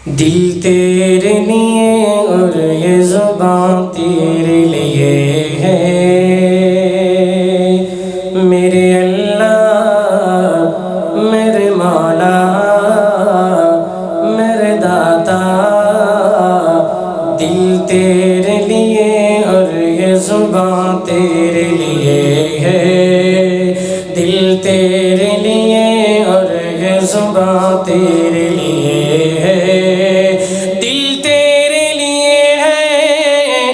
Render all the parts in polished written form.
دل تیرے لیے اور یہ زبان تیرے لیے ہے میرے اللہ میرے مولا میرے داتا دل تیرے لیے اور یہ زبان تیرے لیے ہے دل تیرے لیے اور یہ زبان تیرے لیے ہے دل تیرے لیے ہے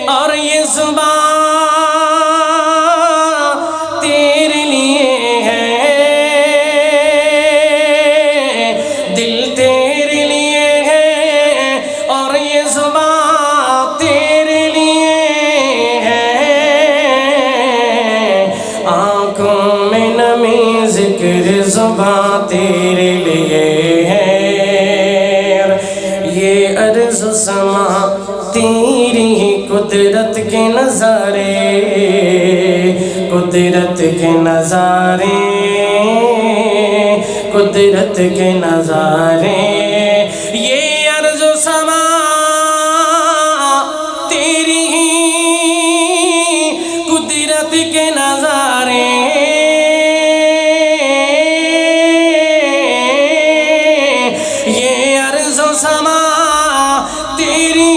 اور یہ زبان تیرے لیے ہے دل تیرے لیے ہے اور یہ زبان تیرے لیے ہے آنکھوں میں نمی ذکر زبان تیرے لیے ہے یہ عرض و سما تیری ہی قدرت کے نظارے قدرت کے نظارے قدرت کے نظارے یہ عرض و سما تیری ہی قدرت کے نظارے یہ عرض و سما تیری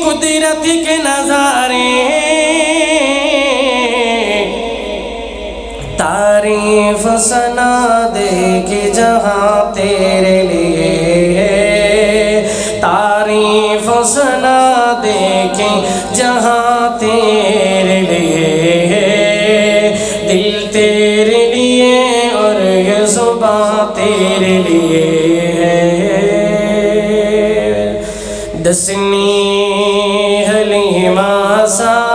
قدرت کے نظارے تعریف ثنا دے کہ جہاں تیرے لیے ہے تعریف ثنا دے کہ جہاں تیرے لیے ہے دل تیرے لیے اور یہ زبان تیرے لیے ہے دسنی حلیمہ سا